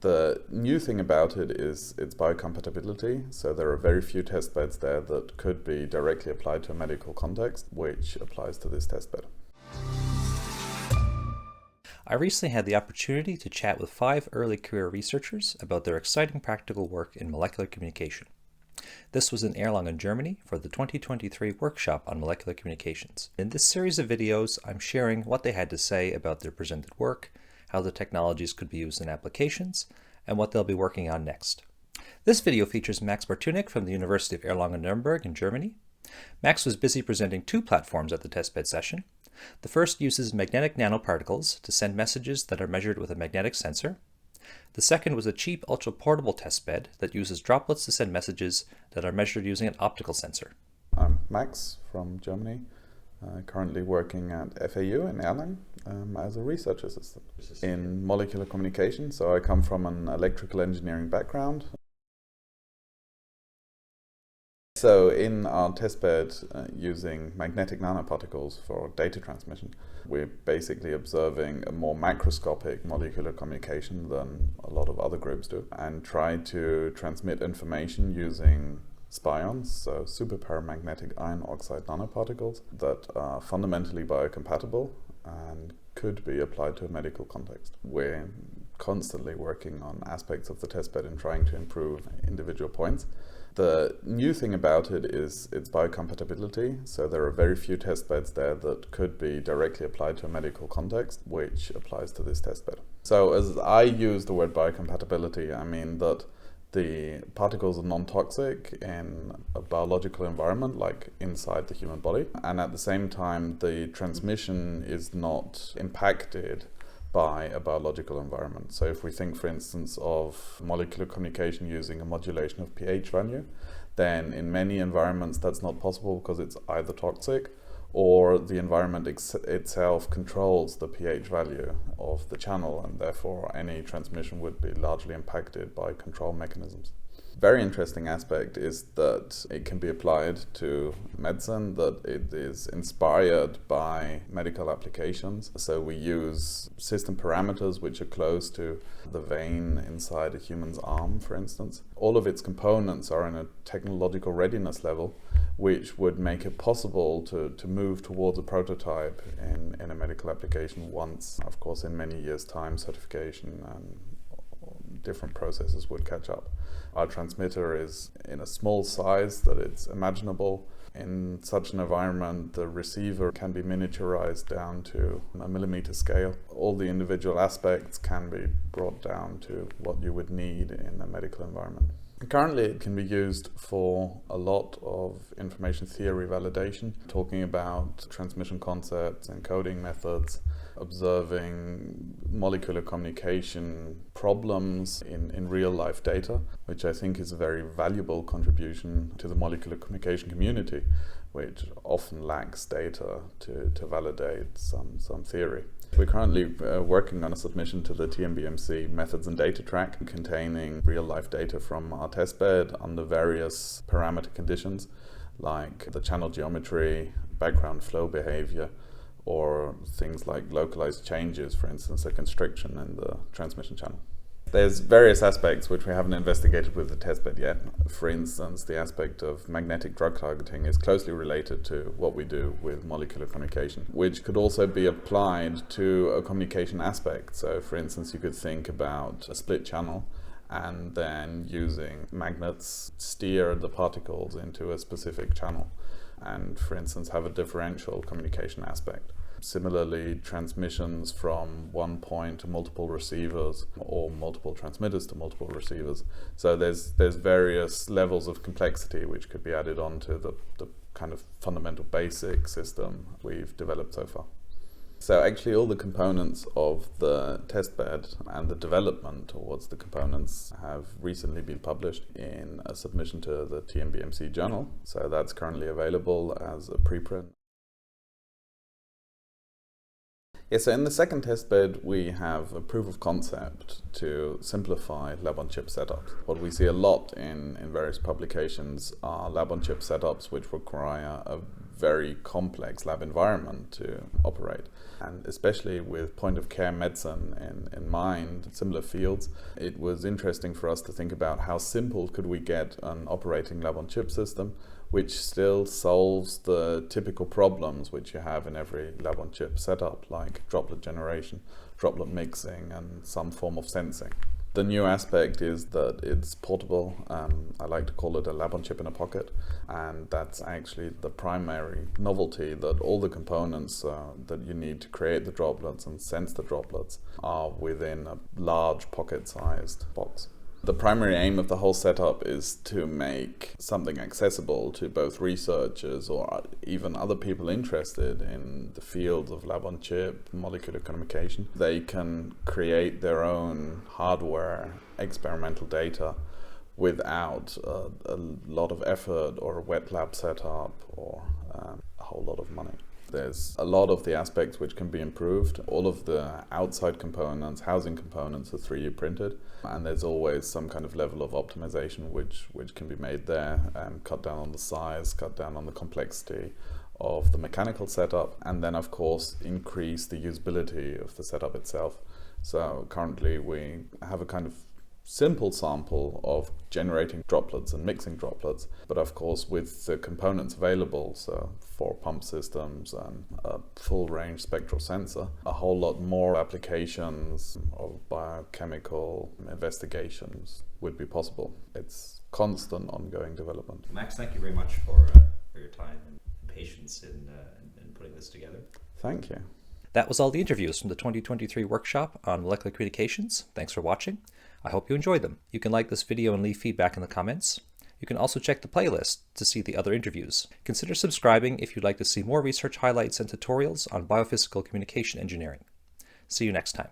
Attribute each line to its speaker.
Speaker 1: The new thing about it is its biocompatibility, so there are very few test beds there that could be directly applied to a medical context, which applies to this test bed.
Speaker 2: I recently had the opportunity to chat with 5 early career researchers about their exciting practical work in molecular communication. This was in Erlangen, Germany for the 2023 workshop on molecular communications. In this series of videos, I'm sharing what they had to say about their presented work, how the technologies could be used in applications, and what they'll be working on next. This video features Max Bartunik from the University of Erlangen-Nürnberg in Germany. Max was busy presenting 2 platforms at the testbed session. The first uses magnetic nanoparticles to send messages that are measured with a magnetic sensor. The second was a cheap ultra-portable testbed that uses droplets to send messages that are measured using an optical sensor.
Speaker 1: I'm Max from Germany, currently working at FAU in Erlangen as a research assistant in molecular communication. So I come from an electrical engineering background. So in our testbed using magnetic nanoparticles for data transmission, we're basically observing a more macroscopic molecular communication than a lot of other groups do, and try to transmit information using SPIONs, so superparamagnetic iron oxide nanoparticles that are fundamentally biocompatible and could be applied to a medical context. We're constantly working on aspects of the testbed and trying to improve individual points. The new thing about it is its biocompatibility, so there are very few test beds there that could be directly applied to a medical context, which applies to this test bed. So as I use the word biocompatibility, I mean that the particles are non-toxic in a biological environment, like inside the human body, and at the same time the transmission is not impacted by a biological environment. So if we think, for instance, of molecular communication using a modulation of pH value, then in many environments that's not possible because it's either toxic or the environment itself controls the pH value of the channel, and therefore any transmission would be largely impacted by control mechanisms. Very interesting aspect is that it can be applied to medicine, that it is inspired by medical applications. So we use system parameters which are close to the vein inside a human's arm, for instance. All of its components are in a technological readiness level which would make it possible to move towards a prototype in a medical application once, of course, in many years' time, certification and different processes would catch up. Our transmitter is in a small size that it's imaginable. In such an environment, the receiver can be miniaturized down to a millimeter scale. All the individual aspects can be brought down to what you would need in a medical environment. Currently, it can be used for a lot of information theory validation, talking about transmission concepts, encoding methods, observing molecular communication problems in real-life data, which I think is a very valuable contribution to the molecular communication community, which often lacks data to validate some theory. We're currently working on a submission to the TNBMC methods and data track containing real-life data from our testbed under various parameter conditions like the channel geometry, background flow behavior, or things like localized changes, for instance, a constriction in the transmission channel. There's various aspects which we haven't investigated with the testbed yet. For instance, the aspect of magnetic drug targeting is closely related to what we do with molecular communication, which could also be applied to a communication aspect. So, for instance, you could think about a split channel and then using magnets steer the particles into a specific channel and, for instance, have a differential communication aspect. Similarly, transmissions from one point to multiple receivers or multiple transmitters to multiple receivers. So there's various levels of complexity which could be added onto the kind of fundamental basic system we've developed so far. So actually all the components of the testbed and the development towards the components have recently been published in a submission to the TNBMC journal. So that's currently available as a preprint. Yeah, so in the second testbed, we have a proof of concept to simplify lab-on-chip setups. What we see a lot in various publications are lab-on-chip setups which require a very complex lab environment to operate. And especially with point-of-care medicine in mind, similar fields, it was interesting for us to think about how simple could we get an operating lab-on-chip system which still solves the typical problems which you have in every lab-on-chip setup, like droplet generation, droplet mixing, and some form of sensing. The new aspect is that it's portable. I like to call it a lab-on-chip in a pocket, and that's actually the primary novelty, that all the components that you need to create the droplets and sense the droplets are within a large pocket-sized box. The primary aim of the whole setup is to make something accessible to both researchers or even other people interested in the fields of lab-on-chip, molecular communication. They can create their own hardware experimental data without a lot of effort or a wet lab setup or a whole lot of money. There's a lot of the aspects which can be improved. All of the outside components, housing components are 3D printed, and there's always some kind of level of optimization which can be made there, cut down on the size, cut down on the complexity of the mechanical setup, and then of course increase the usability of the setup itself. So currently we have a kind of simple sample of generating droplets and mixing droplets, but of course with the components available, so 4 pump systems and a full range spectral sensor, a whole lot more applications of biochemical investigations would be possible. It's constant ongoing development.
Speaker 2: Max, thank you very much for your time and patience in putting this together.
Speaker 1: Thank you.
Speaker 2: That was all the interviews from the 2023 workshop on molecular communications. Thanks for watching. I hope you enjoyed them. You can like this video and leave feedback in the comments. You can also check the playlist to see the other interviews. Consider subscribing if you'd like to see more research highlights and tutorials on biophysical communication engineering. See you next time.